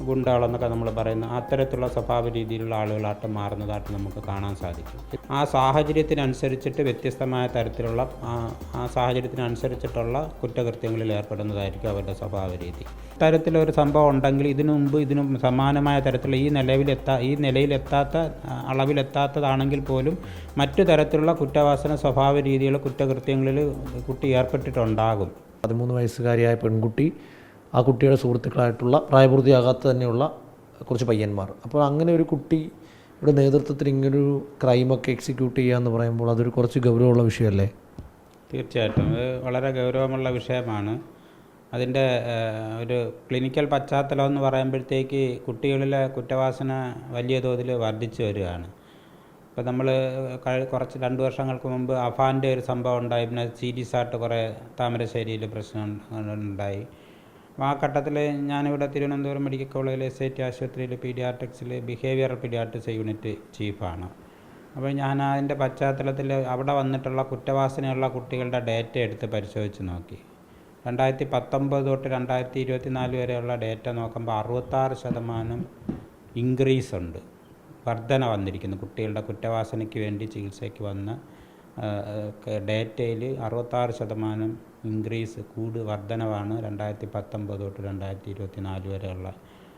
ഗുണ്ടകളെന്നൊക്കെ നമ്മൾ പറയുന്ന അത്തരത്തിലുള്ള സ്വഭാവ രീതിയിലുള്ള ആളുകളായിട്ട് മാറുന്നതായിട്ട് നമുക്ക് കാണാൻ സാധിക്കും. ആ സാഹചര്യത്തിനനുസരിച്ചിട്ട് വ്യത്യസ്തമായ തരത്തിലുള്ള ആ സാഹചര്യത്തിനനുസരിച്ചിട്ടുള്ള കുറ്റകൃത്യങ്ങളിൽ ഏർപ്പെടുന്നതായിരിക്കും അവരുടെ സ്വഭാവ രീതി. ഇത്തരത്തിലൊരു സംഭവം ഉണ്ടെങ്കിൽ ഇതിനും സമാനമായ തരത്തിലുള്ള ഈ നിലയിലെത്താത്ത അളവിലെത്താത്തതാണെങ്കിൽ പോലും മറ്റു തരത്തിലുള്ള കുറ്റവാസന സ്വഭാവ രീതികൾ കുറ്റകൃത്യങ്ങളിൽ കുട്ടി ഏർപ്പെട്ടിട്ടുണ്ടാകും. 13 വയസ്സുകാരിയായ പെൺകുട്ടി, ആ കുട്ടിയുടെ സുഹൃത്തുക്കളായിട്ടുള്ള പ്രായപൂർത്തിയാകാത്ത തന്നെയുള്ള കുറച്ച് പയ്യന്മാർ. അപ്പോൾ അങ്ങനെ ഒരു കുട്ടിയുടെ നേതൃത്വത്തിൽ ഇങ്ങനൊരു ക്രൈമൊക്കെ എക്സിക്യൂട്ട് ചെയ്യുക എന്ന് പറയുമ്പോൾ അതൊരു കുറച്ച് ഗൗരവമുള്ള വിഷയമല്ലേ? തീർച്ചയായിട്ടും അത് വളരെ ഗൗരവമുള്ള വിഷയമാണ്. അതിൻ്റെ ഒരു ക്ലിനിക്കൽ പശ്ചാത്തലം എന്ന് പറയുമ്പോഴത്തേക്ക് കുട്ടികളിലെ കുറ്റവാസന വലിയ തോതിൽ വർദ്ധിച്ചു വരികയാണ്. ഇപ്പോൾ നമ്മൾ കുറച്ച് 2 വർഷങ്ങൾക്ക് മുമ്പ് അഫാൻ്റെ ഒരു സംഭവം ഉണ്ടായി. പിന്നെ സീരിയസ് ആയിട്ട് കുറേ താമരശ്ശേരിയിൽ പ്രശ്നം ഉണ്ടായി. ആ ഘട്ടത്തിൽ ഞാനിവിടെ തിരുവനന്തപുരം മെഡിക്കൽ കോളേജിലെ SIT ആശുപത്രിയിൽ പീഡിയാട്രിക്സിൽ ബിഹേവിയറൽ പീഡിയാട്രിക്സ് യൂണിറ്റ് ചീഫാണ്. അപ്പോൾ ഞാൻ അതിൻ്റെ പശ്ചാത്തലത്തിൽ അവിടെ വന്നിട്ടുള്ള കുറ്റവാസനയുള്ള കുട്ടികളുടെ ഡേറ്റ എടുത്ത് പരിശോധിച്ച് നോക്കി. 2019 തൊട്ട് 2024 വരെയുള്ള ഡേറ്റ നോക്കുമ്പോൾ 66% ഇൻക്രീസ് ഉണ്ട്, വർധന വന്നിരിക്കുന്നു. കുട്ടികളുടെ കുറ്റവാസനയ്ക്ക് വേണ്ടി ചികിത്സയ്ക്ക് വന്ന ഡേറ്റയിൽ 66% ഇൻക്രീസ് വർധനവാണ് 2019 തൊട്ട് 2024 വരെയുള്ള.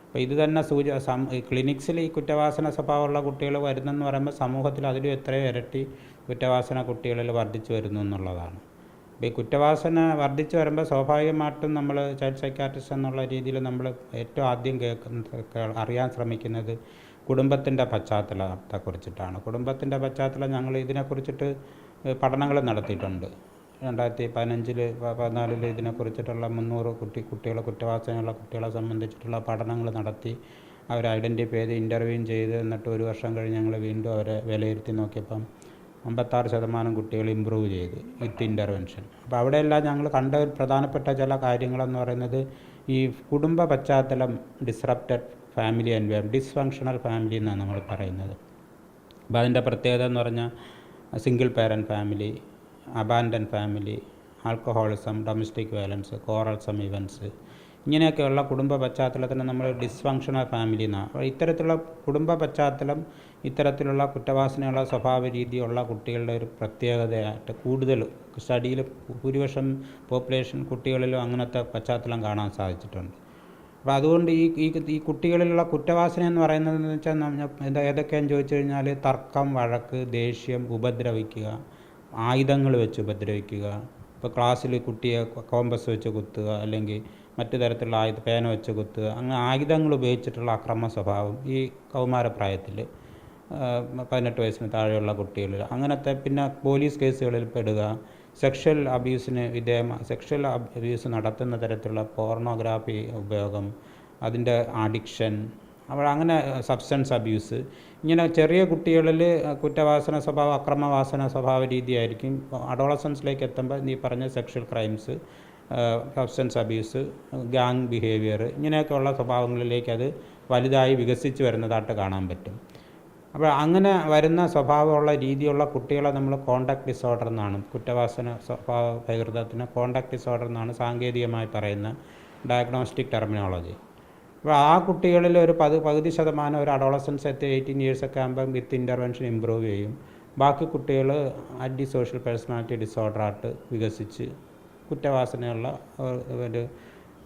അപ്പോൾ ഇത് തന്നെ ക്ലിനിക്സിൽ ഈ കുറ്റവാസന സ്വഭാവമുള്ള കുട്ടികൾ വരുന്നെന്ന് പറയുമ്പോൾ സമൂഹത്തിൽ അതിലും എത്രയോ ഇരട്ടി കുറ്റവാസന കുട്ടികളിൽ വർദ്ധിച്ചു വരുന്നു എന്നുള്ളതാണ്. അപ്പോൾ ഈ കുറ്റവാസന വർദ്ധിച്ചു വരുമ്പോൾ സ്വാഭാവികമായിട്ടും നമ്മൾ ചൈൽഡ് സൈക്കാട്രിസ്റ്റ് എന്നുള്ള രീതിയിൽ നമ്മൾ ഏറ്റവും ആദ്യം അറിയാൻ ശ്രമിക്കുന്നത് കുടുംബത്തിൻ്റെ പശ്ചാത്തലത്തെക്കുറിച്ചിട്ടാണ്. കുടുംബത്തിൻ്റെ പശ്ചാത്തലം ഞങ്ങൾ ഇതിനെക്കുറിച്ചിട്ട് പഠനങ്ങൾ നടത്തിയിട്ടുണ്ട്. 2015-14 ഇതിനെക്കുറിച്ചിട്ടുള്ള 300 കുട്ടികളെ കുറ്റവാസനയുള്ള കുട്ടികളെ സംബന്ധിച്ചിട്ടുള്ള പഠനങ്ങൾ നടത്തി അവരെ ഐഡൻറ്റിഫൈ ചെയ്ത് ഇൻ്റർവ്യൂ ചെയ്ത് എന്നിട്ട് 1 വർഷം കഴിഞ്ഞ് ഞങ്ങൾ വീണ്ടും അവരെ വിലയിരുത്തി നോക്കിയപ്പം 56% കുട്ടികൾ ഇമ്പ്രൂവ് ചെയ്ത് വിത്ത് ഇൻ്റർവെൻഷൻ. അപ്പോൾ അവിടെയെല്ലാം ഞങ്ങൾ കണ്ട ഒരു പ്രധാനപ്പെട്ട ചില കാര്യങ്ങളെന്ന് പറയുന്നത് ഈ കുടുംബ പശ്ചാത്തലം disrupted family environment, dysfunctional family എന്നാണ് നമ്മൾ പറയുന്നത്. അപ്പോൾ അതിൻ്റെ പ്രത്യേകത എന്ന് പറഞ്ഞാൽ single parent family, abandon family, alcoholism, domestic violence, കോറൽസം ഇവൻറ്റ്സ്, ഇങ്ങനെയൊക്കെയുള്ള കുടുംബ പശ്ചാത്തലത്തിന് നമ്മൾ ഡിസ്ഫങ്ഷണൽ ഫാമിലി എന്നാണ്. അപ്പോൾ ഇത്തരത്തിലുള്ള കുടുംബ പശ്ചാത്തലം ഇത്തരത്തിലുള്ള കുറ്റവാസനയുള്ള സ്വഭാവ രീതിയുള്ള കുട്ടികളുടെ ഒരു പ്രത്യേകതയായിട്ട് കൂടുതൽ സ്റ്റഡിയിൽ ഭൂരിപക്ഷം പോപ്പുലേഷൻ കുട്ടികളിലും അങ്ങനത്തെ പശ്ചാത്തലം കാണാൻ സാധിച്ചിട്ടുണ്ട്. അപ്പോൾ അതുകൊണ്ട് ഈ കുട്ടികളിലുള്ള കുറ്റവാസന എന്ന് പറയുന്നതെന്ന് വെച്ചാൽ ഏതൊക്കെയാണെന്ന് ചോദിച്ചു കഴിഞ്ഞാൽ തർക്കം, വഴക്ക്, ദേഷ്യം, ഉപദ്രവിക്കുക, ആയുധങ്ങൾ വെച്ച് ഉപദ്രവിക്കുക. ഇപ്പോൾ ക്ലാസ്സിൽ കുട്ടിയെ കോമ്പസ് വെച്ച് കുത്തുക, അല്ലെങ്കിൽ മറ്റു തരത്തിലുള്ള പേന വെച്ച് കുത്തുക, അങ്ങനെ ആയുധങ്ങൾ ഉപയോഗിച്ചിട്ടുള്ള അക്രമ സ്വഭാവം ഈ കൗമാരപ്രായത്തിൽ 18 വയസ്സിന് താഴെയുള്ള കുട്ടികളിൽ അങ്ങനത്തെ. പിന്നെ പോലീസ് കേസുകളിൽ പെടുക, സെക്ഷൽ അബ്യൂസ് നടത്തുന്ന തരത്തിലുള്ള പോർണോഗ്രാഫി ഉപയോഗം, അതിൻ്റെ അഡിക്ഷൻ, അങ്ങനെ സബ്സ്റ്റൻസ് അബ്യൂസ്, ഇങ്ങനെ ചെറിയ കുട്ടികളിൽ കുറ്റവാസന സ്വഭാവം, അക്രമവാസന സ്വഭാവ രീതിയായിരിക്കും. അഡോളസൻസിലേക്ക് എത്തുമ്പോൾ ഈ പറഞ്ഞ sexual crimes, substance abuse, gang behaviour, ഇങ്ങനെയൊക്കെയുള്ള സ്വഭാവങ്ങളിലേക്ക് അത് വലുതായി വികസിച്ച് വരുന്നതായിട്ട് കാണാൻ പറ്റും. അപ്പോൾ അങ്ങനെ വരുന്ന സ്വഭാവമുള്ള രീതിയുള്ള കുട്ടികളെ നമ്മൾ കോണ്ടാക്ട് ഡിസോർഡർ എന്നാണ്, കുറ്റവാസന സ്വഭാവ പ്രകൃതത്തിന് കോണ്ടാക്ട് ഡിസോർഡർ എന്നാണ് സാങ്കേതികമായി പറയുന്ന ഡയഗ്നോസ്റ്റിക് ടെർമിനോളജി. അപ്പോൾ ആ കുട്ടികളിൽ ഒരു 10% ഒരു അഡോളസൻസ് എത്തി 18 ഇയേഴ്സൊക്കെ ആകുമ്പം വിത്ത് ഇൻ്റർവെൻഷൻ ഇമ്പ്രൂവ് ചെയ്യും. ബാക്കി കുട്ടികൾ ആൻറ്റി സോഷ്യൽ പേഴ്സണാലിറ്റി ഡിസോർഡറായിട്ട് വികസിച്ച് കുറ്റവാസനയുള്ള ഒരു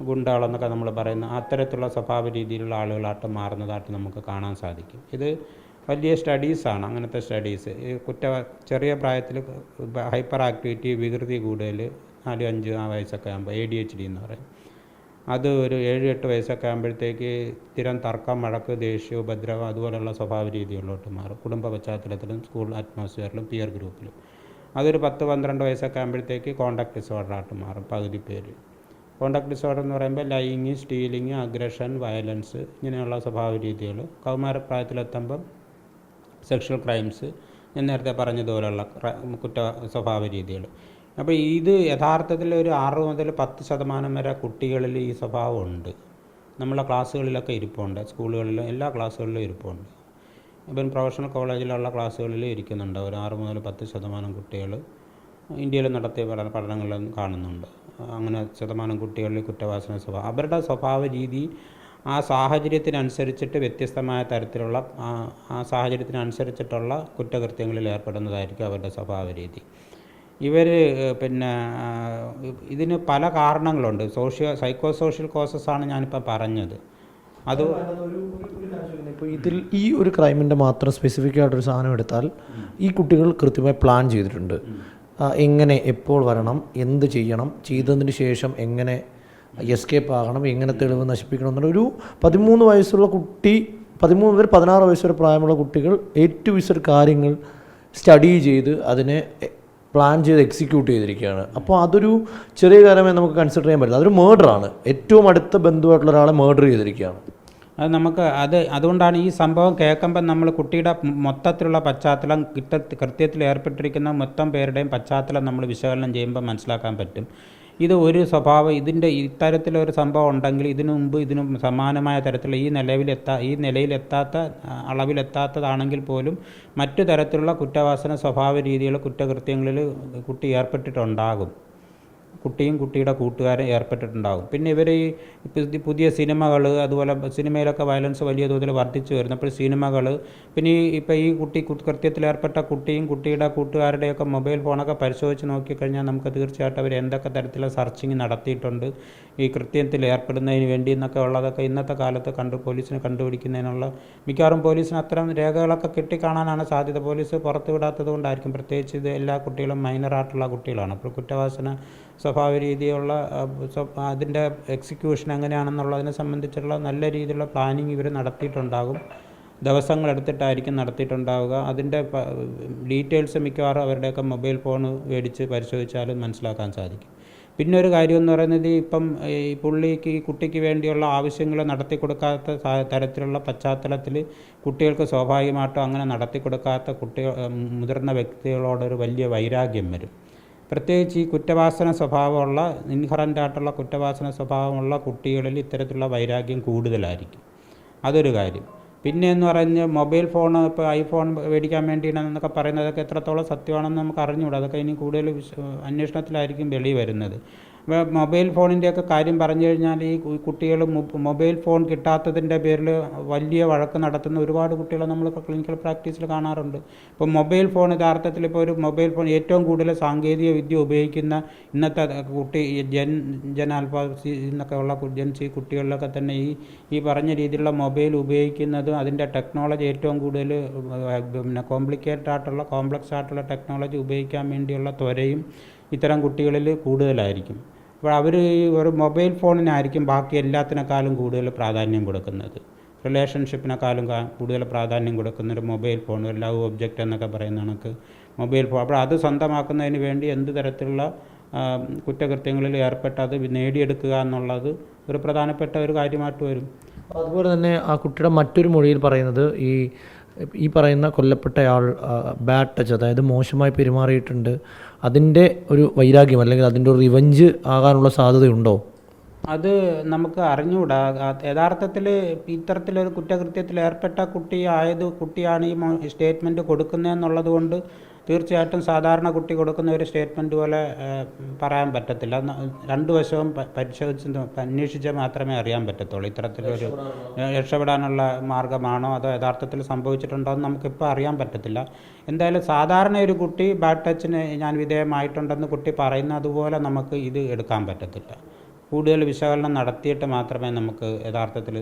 ഗുണ്ടകളെന്നൊക്കെ നമ്മൾ പറയുന്ന അത്തരത്തിലുള്ള സ്വഭാവ രീതിയിലുള്ള ആളുകളായിട്ട് മാറുന്നതായിട്ട് നമുക്ക് കാണാൻ സാധിക്കും. ഇത് വലിയ സ്റ്റഡീസാണ്. അങ്ങനത്തെ സ്റ്റഡീസ് ഈ ചെറിയ പ്രായത്തിൽ ഹൈപ്പർ ആക്ടിവിറ്റി, വികൃതി കൂടുതൽ 4-5 വയസ്സൊക്കെ ആകുമ്പോൾ ADHD എന്ന് പറയും. അത് ഒരു 7-8 വയസ്സൊക്കെ ആകുമ്പോഴത്തേക്ക് സ്ഥിരം തർക്കം, വഴക്ക്, ദേഷ്യം, ഉപദ്രവം, അതുപോലെയുള്ള സ്വഭാവ രീതികളിലോട്ട് മാറും. കുടുംബ പശ്ചാത്തലത്തിലും സ്കൂൾ അറ്റ്മോസ്ഫിയറിലും പിയർ ഗ്രൂപ്പിലും. അതൊരു 10-12 വയസ്സൊക്കെ ആകുമ്പോഴത്തേക്ക് കോണ്ടാക്ട് ഡിസോർഡറായിട്ട് മാറും പകുതി പേര്. കോണ്ടാക്ട് ഡിസോർഡർ എന്ന് പറയുമ്പോൾ ലൈയിങ്, സ്റ്റീലിങ്, അഗ്രഷൻ, വയലൻസ്, ഇങ്ങനെയുള്ള സ്വഭാവ രീതികൾ. കൗമാരപ്രായത്തിലെത്തുമ്പം സെക്ഷൽ ക്രൈംസ്, ഞാൻ നേരത്തെ പറഞ്ഞതുപോലെയുള്ള സ്വഭാവ രീതികൾ. അപ്പോൾ ഇത് യഥാർത്ഥത്തിൽ ഒരു 6 മുതൽ 10% വരെ കുട്ടികളിൽ ഈ സ്വഭാവമുണ്ട്. നമ്മളെ ക്ലാസ്സുകളിലൊക്കെ ഇരിപ്പുണ്ട്, സ്കൂളുകളിലും എല്ലാ ക്ലാസ്സുകളിലും ഇരിപ്പുണ്ട്. ഇപ്പം പ്രൊഫഷണൽ കോളേജിലുള്ള ക്ലാസ്സുകളിൽ ഇരിക്കുന്നുണ്ട്. ഒരു 6 മുതൽ 10% കുട്ടികൾ ഇന്ത്യയിൽ നടത്തിയ പഠനങ്ങളിൽ കാണുന്നുണ്ട്. അങ്ങനെ ശതമാനം കുട്ടികളിൽ കുറ്റവാസന സ്വഭാവം, അവരുടെ സ്വഭാവ രീതി ആ സാഹചര്യത്തിനനുസരിച്ചിട്ട് വ്യത്യസ്തമായ തരത്തിലുള്ള ആ സാഹചര്യത്തിനനുസരിച്ചിട്ടുള്ള കുറ്റകൃത്യങ്ങളിൽ ഏർപ്പെടുന്നതായിരിക്കും അവരുടെ സ്വഭാവ രീതി. ഇവർ പിന്നെ ഇതിന് പല കാരണങ്ങളുണ്ട്. സൈക്കോ സോഷ്യൽ കോസസാണ് ഞാനിപ്പോൾ പറഞ്ഞത്. അത് ഇപ്പോൾ ഇതിൽ ഈ ഒരു ക്രൈമിൻ്റെ മാത്രം സ്പെസിഫിക് ആയിട്ടൊരു സാധനം എടുത്താൽ ഈ കുട്ടികൾ കൃത്യമായി പ്ലാൻ ചെയ്തിട്ടുണ്ട്. എങ്ങനെ എപ്പോൾ വരണം, എന്ത് ചെയ്യണം, ചെയ്തതിന് ശേഷം എങ്ങനെ എസ്കേപ്പ് ആകണം, എങ്ങനെ തെളിവ് നശിപ്പിക്കണം എന്നുള്ള ഒരു 13 വയസ്സുള്ള കുട്ടി, 13 മുതൽ 16 വയസ്സ് വരെ പ്രായമുള്ള കുട്ടികൾ ഏറ്റവും വിസർ കാര്യങ്ങൾ സ്റ്റഡി ചെയ്ത് അതിനെ പ്ലാൻ ചെയ്ത് എക്സിക്യൂട്ട് ചെയ്തിരിക്കുകയാണ്. അപ്പോൾ അതൊരു ചെറിയ കാര്യമായി നമുക്ക് കൺസിഡർ ചെയ്യാൻ പറ്റില്ല. അതൊരു മേർഡറാണ്. ഏറ്റവും അടുത്ത ബന്ധുവായിട്ടുള്ള ഒരാളെ മേർഡർ ചെയ്തിരിക്കുകയാണ്. അത് നമുക്ക് അതുകൊണ്ടാണ് ഈ സംഭവം കേൾക്കുമ്പം നമ്മൾ കുട്ടിയുടെ മൊത്തത്തിലുള്ള പശ്ചാത്തലം, കൃത്യത്തിൽ ഏർപ്പെട്ടിരിക്കുന്ന മൊത്തം പേരുടെയും പശ്ചാത്തലം നമ്മൾ വിശകലനം ചെയ്യുമ്പോൾ മനസ്സിലാക്കാൻ പറ്റും. ഇത് ഒരു സ്വഭാവം, ഇത്തരത്തിലൊരു സംഭവം ഉണ്ടെങ്കിൽ ഇതിനു മുമ്പ് ഇതിനും സമാനമായ തരത്തിലുള്ള ഈ നിലയിലെത്താത്ത അളവിലെത്താത്തതാണെങ്കിൽ പോലും മറ്റു തരത്തിലുള്ള കുറ്റവാസന സ്വഭാവ രീതികൾ, കുറ്റകൃത്യങ്ങളിൽ കുട്ടി ഏർപ്പെട്ടിട്ടുണ്ടാകും. കുട്ടിയും കുട്ടിയുടെ കൂട്ടുകാരും ഏർപ്പെട്ടിട്ടുണ്ടാകും. പിന്നെ ഇവർ ഈ പുതിയ സിനിമകൾ, അതുപോലെ സിനിമയിലൊക്കെ വയലൻസ് വലിയ തോതിൽ വർദ്ധിച്ചു വരുന്നപ്പോൾ സിനിമകൾ, പിന്നെ ഈ കുട്ടി കൃത്യത്തിൽ ഏർപ്പെട്ട കുട്ടിയും കുട്ടിയുടെ കൂട്ടുകാരുടെയൊക്കെ മൊബൈൽ ഫോണൊക്കെ പരിശോധിച്ച് നോക്കിക്കഴിഞ്ഞാൽ നമുക്ക് തീർച്ചയായിട്ടും അവർ എന്തൊക്കെ തരത്തിലുള്ള സെർച്ചിങ് നടത്തിയിട്ടുണ്ട് ഈ കൃത്യത്തിൽ ഏർപ്പെടുന്നതിന് വേണ്ടി എന്നൊക്കെ ഉള്ളതൊക്കെ ഇന്നത്തെ കാലത്ത് പോലീസിന് കണ്ടുപിടിക്കുന്നതിനുള്ള മിക്കവാറും പോലീസിന് അത്തരം രേഖകളൊക്കെ കിട്ടിക്കാണാനാണ് സാധ്യത. പോലീസ് പുറത്തുവിടാത്തത് കൊണ്ടായിരിക്കും. പ്രത്യേകിച്ച് ഇത് എല്ലാ കുട്ടികളും മൈനറായിട്ടുള്ള കുട്ടികളാണ്. അപ്പോൾ കുറ്റവാസന സ്വഭാവ രീതിയുള്ള അതിൻ്റെ എക്സിക്യൂഷൻ എങ്ങനെയാണെന്നുള്ളതിനെ സംബന്ധിച്ചുള്ള നല്ല രീതിയിലുള്ള പ്ലാനിങ് ഇവർ നടത്തിയിട്ടുണ്ടാകും. ദിവസങ്ങളെടുത്തിട്ടായിരിക്കും നടത്തിയിട്ടുണ്ടാവുക. അതിൻ്റെ ഡീറ്റെയിൽസ് മിക്കവാറും അവരുടെയൊക്കെ മൊബൈൽ ഫോൺ മേടിച്ച് പരിശോധിച്ചാലും മനസ്സിലാക്കാൻ സാധിക്കും. പിന്നെ ഒരു കാര്യം എന്ന് പറയുന്നത്, ഇപ്പം ഈ കുട്ടിക്ക് വേണ്ടിയുള്ള ആവശ്യങ്ങൾ നടത്തി കൊടുക്കാത്ത തരത്തിലുള്ള പശ്ചാത്തലത്തിൽ കുട്ടികൾക്ക് സ്വാഭാവികമായിട്ടും അങ്ങനെ നടത്തി കൊടുക്കാത്ത മുതിർന്ന വ്യക്തികളോടൊരു വലിയ വൈരാഗ്യം വരും. പ്രത്യേകിച്ച് ഈ കുറ്റവാസന സ്വഭാവമുള്ള, ഇൻഹറൻ്റായിട്ടുള്ള കുറ്റവാസന സ്വഭാവമുള്ള കുട്ടികളിൽ ഇത്തരത്തിലുള്ള വൈരാഗ്യം കൂടുതലായിരിക്കും. അതൊരു കാര്യം. പിന്നെ എന്ന് പറഞ്ഞാൽ മൊബൈൽ ഫോൺ, ഇപ്പോൾ ഐഫോൺ മേടിക്കാൻ വേണ്ടിയിട്ടാണെന്നൊക്കെ പറയുന്നതൊക്കെ എത്രത്തോളം സത്യമാണെന്ന് നമുക്ക് അറിഞ്ഞുകൂടാ. അതൊക്കെ ഇനി കൂടുതൽ അന്വേഷണത്തിലായിരിക്കും വെളി വരുന്നത്. മൊബൈൽ ഫോണിൻ്റെയൊക്കെ കാര്യം പറഞ്ഞു കഴിഞ്ഞാൽ ഈ കുട്ടികൾ മൊബൈൽ ഫോൺ കിട്ടാത്തതിൻ്റെ പേരിൽ വലിയ വഴക്ക് നടത്തുന്ന ഒരുപാട് കുട്ടികളെ നമ്മൾ ക്ലിനിക്കൽ പ്രാക്ടീസിൽ കാണാറുണ്ട്. ഇപ്പോൾ മൊബൈൽ ഫോൺ യഥാർത്ഥത്തിൽ ഇപ്പോൾ ഒരു മൊബൈൽ ഫോൺ ഏറ്റവും കൂടുതൽ സാങ്കേതിക വിദ്യ ഉപയോഗിക്കുന്ന ഇന്നത്തെ ജൻ ആൽഫ എന്നൊക്കെ ഉള്ള ജൻ സി കുട്ടികളിലൊക്കെ തന്നെ ഈ പറഞ്ഞ രീതിയിലുള്ള മൊബൈൽ ഉപയോഗിക്കുന്നതും അതിൻ്റെ ടെക്നോളജി ഏറ്റവും കൂടുതൽ പിന്നെ കോംപ്ലക്സ് ആയിട്ടുള്ള ടെക്നോളജി ഉപയോഗിക്കാൻ വേണ്ടിയുള്ള ത്വരയും ഇത്തരം കുട്ടികളിൽ കൂടുതലായിരിക്കും. അപ്പോൾ അവർ ഒരു മൊബൈൽ ഫോണിനായിരിക്കും ബാക്കി എല്ലാത്തിനേക്കാളും കൂടുതൽ പ്രാധാന്യം കൊടുക്കുന്നത്. റിലേഷൻഷിപ്പിനേക്കാളും കൂടുതൽ പ്രാധാന്യം കൊടുക്കുന്നൊരു മൊബൈൽ ഫോൺ, ഒരു ലവ് ഒബ്ജക്റ്റ് എന്നൊക്കെ പറയുന്ന കണക്ക് മൊബൈൽ ഫോൺ. അപ്പോൾ അത് സ്വന്തമാക്കുന്നതിന് വേണ്ടി എന്ത് തരത്തിലുള്ള കുറ്റകൃത്യങ്ങളിൽ ഏർപ്പെട്ട് അത് നേടിയെടുക്കുക എന്നുള്ളത് ഒരു പ്രധാനപ്പെട്ട ഒരു കാര്യമായിട്ട് വരും. അതുപോലെ തന്നെ ആ കുട്ടിയുടെ മറ്റൊരു മൊഴിയിൽ പറയുന്നത് ഈ പറയുന്ന കൊല്ലപ്പെട്ടയാൾ ബാഡ് ടച്ച്, അതായത് മോശമായി പെരുമാറിയിട്ടുണ്ട്, അതിൻ്റെ ഒരു വൈരാഗ്യം അല്ലെങ്കിൽ അതിൻ്റെ ഒരു റിവഞ്ച് ആകാനുള്ള സാധ്യതയുണ്ടോ? അത് നമുക്ക് അറിഞ്ഞുകൂടാ. യഥാർത്ഥത്തിൽ ഇത്തരത്തിലൊരു കുറ്റകൃത്യത്തിൽ ഏർപ്പെട്ട കുട്ടിയാണ് ഈ സ്റ്റേറ്റ്മെൻറ്റ് കൊടുക്കുന്നതെന്നുള്ളത് കൊണ്ട് തീർച്ചയായിട്ടും സാധാരണ കുട്ടി കൊടുക്കുന്ന ഒരു സ്റ്റേറ്റ്മെൻറ്റ് പോലെ പറയാൻ പറ്റത്തില്ല. രണ്ടു വശവും അന്വേഷിച്ചാൽ മാത്രമേ അറിയാൻ പറ്റത്തുള്ളൂ. ഇത്തരത്തിലൊരു രക്ഷപ്പെടാനുള്ള മാർഗ്ഗമാണോ അതോ യഥാർത്ഥത്തിൽ സംഭവിച്ചിട്ടുണ്ടോ എന്ന് നമുക്കിപ്പോൾ അറിയാൻ പറ്റത്തില്ല. എന്തായാലും സാധാരണ ഒരു കുട്ടി ബാഡ് ടച്ചിന് ഞാൻ വിധേയമായിട്ടുണ്ടെന്ന് കുട്ടി പറയുന്ന അതുപോലെ നമുക്ക് ഇത് എടുക്കാൻ പറ്റത്തില്ല. കൂടുതൽ വിശകലനം നടത്തിയിട്ട് മാത്രമേ നമുക്ക് യഥാർത്ഥത്തിൽ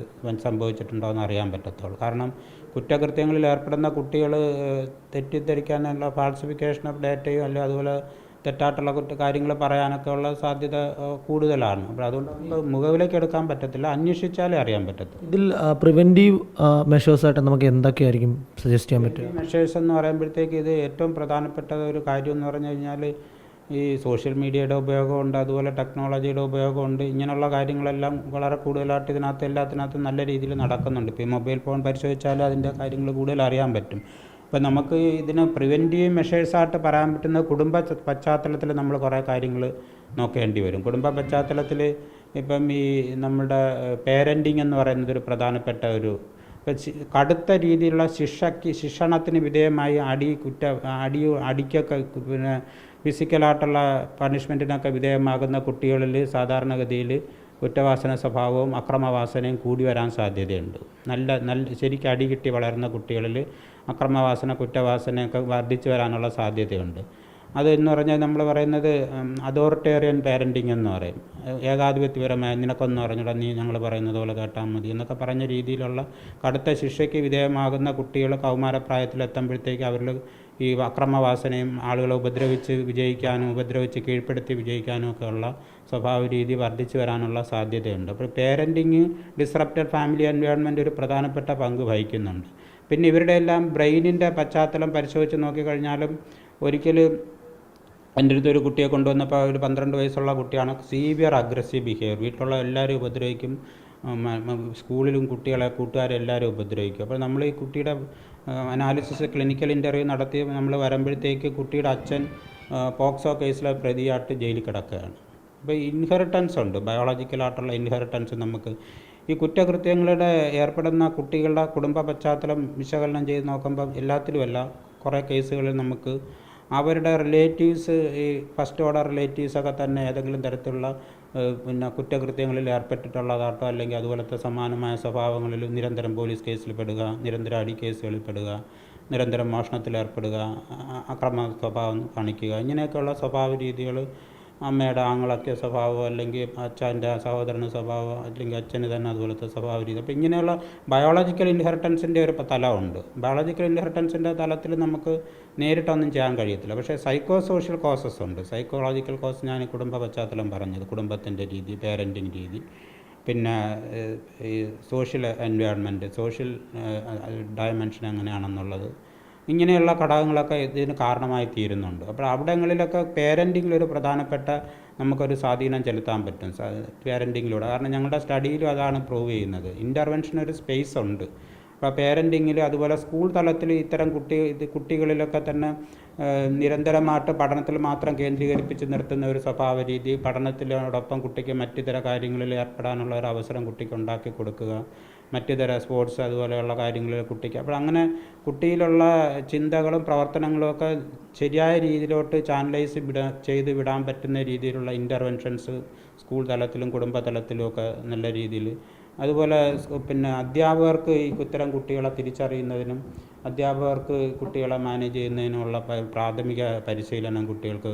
സംഭവിച്ചിട്ടുണ്ടോ എന്ന് അറിയാൻ പറ്റത്തുള്ളൂ. കാരണം കുറ്റകൃത്യങ്ങളിൽ ഏർപ്പെടുന്ന കുട്ടികൾ തെറ്റിദ്ധരിക്കാനുള്ള ഫാൾസിഫിക്കേഷൻ ഓഫ് ഡേറ്റയോ അല്ലെങ്കിൽ അതുപോലെ തെറ്റായിട്ടുള്ള കാര്യങ്ങൾ പറയാനൊക്കെ ഉള്ള സാധ്യത കൂടുതലാണ്. അപ്പോൾ അതുകൊണ്ട് മുഖവിലേക്ക് എടുക്കാൻ പറ്റത്തില്ല, അന്വേഷിച്ചാലേ അറിയാൻ പറ്റത്തില്ല. ഇതിൽ പ്രിവെൻറ്റീവ് മെഷേഴ്സായിട്ട് നമുക്ക് എന്തൊക്കെയായിരിക്കും സജസ്റ്റ് ചെയ്യാൻ പറ്റുക? മെഷേഴ്സ് എന്ന് പറയുമ്പോഴത്തേക്ക് ഇത് ഏറ്റവും പ്രധാനപ്പെട്ട ഒരു കാര്യം എന്ന് പറഞ്ഞു കഴിഞ്ഞാൽ ഈ സോഷ്യൽ മീഡിയയുടെ ഉപയോഗമുണ്ട്, അതുപോലെ ടെക്നോളജിയുടെ ഉപയോഗമുണ്ട്. ഇങ്ങനെയുള്ള കാര്യങ്ങളെല്ലാം വളരെ കൂടുതലായിട്ട് എല്ലാത്തിനകത്തും നല്ല രീതിയിൽ നടക്കുന്നുണ്ട്. ഇപ്പോൾ ഈ മൊബൈൽ ഫോൺ പരിശോധിച്ചാൽ അതിൻ്റെ കാര്യങ്ങൾ കൂടുതൽ അറിയാൻ പറ്റും. അപ്പോൾ നമുക്ക് ഇതിന് പ്രിവെൻറ്റീവ് മെഷേഴ്സായിട്ട് പറയാൻ പറ്റുന്ന കുടുംബ പശ്ചാത്തലത്തിൽ നമ്മൾ കുറേ കാര്യങ്ങൾ നോക്കേണ്ടി വരും. കുടുംബ പശ്ചാത്തലത്തിൽ ഇപ്പം ഈ നമ്മുടെ പേരൻറ്റിങ് എന്ന് പറയുന്നത് ഒരു പ്രധാനപ്പെട്ട കടുത്ത രീതിയിലുള്ള ശിക്ഷണത്തിന് വിധേയമായി അടിക്കൊക്കെ പിന്നെ ഫിസിക്കലായിട്ടുള്ള പണിഷ്മെൻറ്റിനൊക്കെ വിധേയമാകുന്ന കുട്ടികളിൽ സാധാരണഗതിയിൽ കുറ്റവാസന സ്വഭാവവും അക്രമവാസനയും കൂടി വരാൻ സാധ്യതയുണ്ട്. ശരിക്കും അടി കിട്ടി വളരുന്ന കുട്ടികളിൽ അക്രമവാസന കുറ്റവാസനയൊക്കെ വർദ്ധിച്ചു വരാനുള്ള സാധ്യതയുണ്ട്. അതെന്ന് പറഞ്ഞാൽ നമ്മൾ പറയുന്നത് അതോറിറ്റേറിയൻ പാരൻറ്റിങ് എന്ന് പറയും. ഏകാധിപത്യപരമായ നിനക്കൊന്നും അറിഞ്ഞൂടാ, നീ ഞങ്ങൾ പറയുന്നത് പോലെ കേട്ടാൽ മതി എന്നൊക്കെ പറഞ്ഞ രീതിയിലുള്ള കടുത്ത ശിക്ഷയ്ക്ക് വിധേയമാകുന്ന കുട്ടികൾ കൗമാരപ്രായത്തിലെത്തുമ്പോഴത്തേക്ക് അവരിൽ ഈ അക്രമവാസനയും ആളുകളെ ഉപദ്രവിച്ച് വിജയിക്കാനും ഉപദ്രവിച്ച് കീഴ്പ്പെടുത്തി വിജയിക്കാനും ഒക്കെയുള്ള സ്വഭാവ രീതി വർദ്ധിച്ചു വരാനുള്ള സാധ്യതയുണ്ട്. അപ്പോൾ പേരൻറ്റിങ് ഡിസ്റപ്റ്റഡ് ഫാമിലി എൻവയോൺമെൻറ്റ് ഒരു പ്രധാനപ്പെട്ട പങ്ക് വഹിക്കുന്നുണ്ട്. പിന്നെ ഇവരുടെ എല്ലാം ബ്രെയിനിൻ്റെ പശ്ചാത്തലം പരിശോധിച്ച് നോക്കിക്കഴിഞ്ഞാലും ഒരിക്കൽ എൻ്റെ അടുത്തൊരു കുട്ടിയെ കൊണ്ടുവന്നപ്പോൾ ഒരു 12 വയസ്സുള്ള കുട്ടിയാണ്. സീവിയർ അഗ്രസീവ് ബിഹേവിയർ, വീട്ടിലുള്ള എല്ലാവരും ഉപദ്രവിക്കും, സ്കൂളിലും കുട്ടികളെ കൂട്ടുകാരെ എല്ലാവരും ഉപദ്രവിക്കും. അപ്പോൾ നമ്മൾ ഈ കുട്ടിയുടെ അനാലിസിസ് ക്ലിനിക്കൽ ഇൻ്റർവ്യൂ നടത്തി നമ്മൾ വരുമ്പോഴത്തേക്ക് കുട്ടിയുടെ അച്ഛൻ പോക്സോ കേസിലെ പ്രതിയായിട്ട് ജയിലിൽ കിടക്കുകയാണ്. അപ്പോൾ ഇൻഹെറിറ്റൻസ് ഉണ്ട്, ബയോളജിക്കലായിട്ടുള്ള ഇൻഹെറിറ്റൻസ്. നമുക്ക് ഈ കുറ്റകൃത്യങ്ങളുടെ ഏർപ്പെടുന്ന കുട്ടികളുടെ കുടുംബ പശ്ചാത്തലം വിശകലനം ചെയ്ത് നോക്കുമ്പം എല്ലാത്തിലുമല്ല, കുറേ കേസുകളിൽ നമുക്ക് അവരുടെ റിലേറ്റീവ്സ്, ഈ ഫസ്റ്റ് ഓർഡർ റിലേറ്റീവ്സൊക്കെ തന്നെ ഏതെങ്കിലും തരത്തിലുള്ള പിന്നെ കുറ്റകൃത്യങ്ങളിൽ ഏർപ്പെട്ടിട്ടുള്ളതാട്ടോ അല്ലെങ്കിൽ അതുപോലത്തെ സമാനമായ സ്വഭാവങ്ങളിൽ നിരന്തരം പോലീസ് കേസിൽ പെടുക, നിരന്തരം അടി കേസുകളിൽ പെടുക, നിരന്തരം മോഷണത്തിൽ ഏർപ്പെടുക, അക്രമ സ്വഭാവം കാണിക്കുക, ഇങ്ങനെയൊക്കെയുള്ള സ്വഭാവ രീതികൾ അമ്മയുടെ ആങ്ങളൊക്കെ സ്വഭാവം അല്ലെങ്കിൽ അച്ഛൻ്റെ സഹോദരന് സ്വഭാവം അല്ലെങ്കിൽ അച്ഛന് തന്നെ അതുപോലത്തെ സ്വഭാവ രീതി. അപ്പോൾ ഇങ്ങനെയുള്ള ബയോളജിക്കൽ ഇൻഹെറിറ്റൻസിൻ്റെ ഒരു തലമുണ്ട്. ബയോളജിക്കൽ ഇൻഹെറിറ്റൻസിൻ്റെ തലത്തിൽ നമുക്ക് നേരിട്ടൊന്നും ചെയ്യാൻ കഴിയത്തില്ല. പക്ഷേ സൈക്കോ സോഷ്യൽ കോസസ് ഉണ്ട്. സൈക്കോളജിക്കൽ കോസ് ഞാൻ കുടുംബ പശ്ചാത്തലം പറഞ്ഞത്, കുടുംബത്തിൻ്റെ രീതി, പേരൻറ്റിങ് രീതി, പിന്നെ ഈ സോഷ്യൽ എൻവയോൺമെൻറ്റ്, സോഷ്യൽ ഡയമെൻഷൻ എങ്ങനെയാണെന്നുള്ളത്, ഇങ്ങനെയുള്ള ഘടകങ്ങളൊക്കെ ഇതിന് കാരണമായി തീരുന്നുണ്ട്. അപ്പോൾ അവിടങ്ങളിലൊക്കെ പേരൻറ്റിങ്ങിലൊരു പ്രധാനപ്പെട്ട നമുക്കൊരു സ്വാധീനം ചെലുത്താൻ പറ്റും പേരൻറ്റിങ്ങിലൂടെ. കാരണം ഞങ്ങളുടെ സ്റ്റഡിയിലും അതാണ് പ്രൂവ് ചെയ്യുന്നത്. ഇൻ്റർവെൻഷൻ ഒരു സ്പേസ് ഉണ്ട്. അപ്പോൾ പേരൻറ്റിങ്ങിൽ അതുപോലെ സ്കൂൾ തലത്തിൽ ഇത്തരം കുട്ടികളിലൊക്കെ തന്നെ നിരന്തരമായിട്ട് പഠനത്തിൽ മാത്രം കേന്ദ്രീകരിപ്പിച്ച് നിർത്തുന്ന ഒരു സ്വഭാവ രീതി, പഠനത്തിനോടൊപ്പം കുട്ടിക്ക് മറ്റു തര കാര്യങ്ങളിൽ ഏർപ്പെടാനുള്ള ഒരു അവസരം കുട്ടിക്ക് ഉണ്ടാക്കി കൊടുക്കുക, മറ്റു തര സ്പോർട്സ് അതുപോലെയുള്ള കാര്യങ്ങളിൽ കുട്ടിക്ക്. അപ്പോൾ അങ്ങനെ കുട്ടിയിലുള്ള ചിന്തകളും പ്രവർത്തനങ്ങളും ഒക്കെ ശരിയായ രീതിയിലോട്ട് ചാനലൈസ് ചെയ്ത് വിടാൻ പറ്റുന്ന രീതിയിലുള്ള ഇൻ്റർവെൻഷൻസ് സ്കൂൾ തലത്തിലും കുടുംബ തലത്തിലും ഒക്കെ നല്ല രീതിയിൽ. അതുപോലെ പിന്നെ അധ്യാപകർക്ക് ഈ ഇത്തരം കുട്ടികളെ തിരിച്ചറിയുന്നതിനും അധ്യാപകർക്ക് കുട്ടികളെ മാനേജ് ചെയ്യുന്നതിനുമുള്ള പ്രാഥമിക പരിശീലനം കുട്ടികൾക്ക്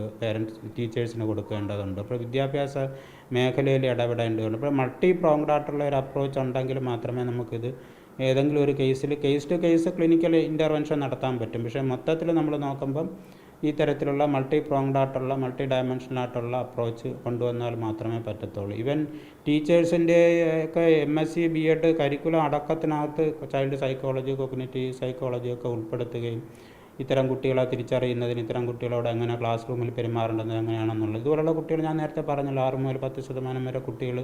ടീച്ചേഴ്സിന് കൊടുക്കേണ്ടതുണ്ട്. അപ്പോൾ വിദ്യാഭ്യാസ മേഖലയിൽ ഇടപെടേണ്ടതുണ്ട്. അപ്പോൾ മൾട്ടി പ്രോങ്ഡ് ആയിട്ടുള്ള ഒരു അപ്രോച്ച് ഉണ്ടെങ്കിൽ മാത്രമേ നമുക്കിത് ഏതെങ്കിലും ഒരു കേസിൽ case to case clinical intervention നടത്താൻ പറ്റും. പക്ഷേ മൊത്തത്തിൽ നമ്മൾ നോക്കുമ്പം ഈ തരത്തിലുള്ള മൾട്ടി പ്രോങ്ഡ് ആയിട്ടുള്ള മൾട്ടി ഡയമെൻഷനായിട്ടുള്ള അപ്രോച്ച് കൊണ്ടുവന്നാൽ മാത്രമേ പറ്റത്തുള്ളൂ. ഈവൻ ടീച്ചേഴ്സിൻ്റെ ഒക്കെ MSc B.Ed കരിക്കുലം അടക്കത്തിനകത്ത് ചൈൽഡ് സൈക്കോളജി, കോഗ്നിറ്റീവ് സൈക്കോളജി ഒക്കെ ഉൾപ്പെടുത്തുകയും ഇത്തരം കുട്ടികളെ തിരിച്ചറിയുന്നതിന്, ഇത്തരം കുട്ടികളോട് എങ്ങനെ ക്ലാസ് റൂമിൽ പെരുമാറേണ്ടത് എങ്ങനെയാണെന്നുള്ളത്. ഇതുപോലുള്ള കുട്ടികൾ ഞാൻ നേരത്തെ പറഞ്ഞല്ലോ, 6 മുതൽ 10% വരെ കുട്ടികൾ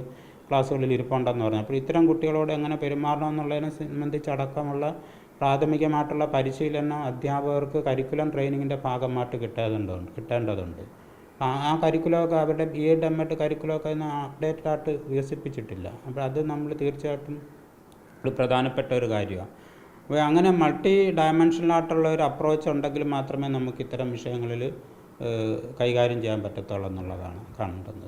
ക്ലാസ്സുകളിൽ ഇരിപ്പുണ്ടെന്ന് പറഞ്ഞു. അപ്പോൾ ഇത്തരം കുട്ടികളോട് എങ്ങനെ പെരുമാറണം എന്നുള്ളതിനെ സംബന്ധിച്ചടക്കമുള്ള പ്രാഥമികമായിട്ടുള്ള പരിശീലനം അധ്യാപകർക്ക് കരിക്കുലം ട്രെയിനിങ്ങിൻ്റെ ഭാഗമായിട്ട് കിട്ടേണ്ടതുണ്ട്. ആ കരിക്കുലമൊക്കെ അവരുടെ B.Ed M.Ed കരിക്കുലമൊക്കെ അപ്ഡേറ്റഡ് ആയിട്ട് വികസിപ്പിച്ചിട്ടില്ല. അപ്പോൾ അത് നമ്മൾ തീർച്ചയായിട്ടും ഒരു പ്രധാനപ്പെട്ട ഒരു കാര്യമാണ്. അപ്പോൾ അങ്ങനെ മൾട്ടി ഡയമെൻഷനിലായിട്ടുള്ള ഒരു അപ്രോച്ച് ഉണ്ടെങ്കിൽ മാത്രമേ നമുക്ക് ഇത്തരം വിഷയങ്ങളിൽ കൈകാര്യം ചെയ്യാൻ പറ്റത്തുള്ളൂ എന്നുള്ളതാണ് കാണേണ്ടത്.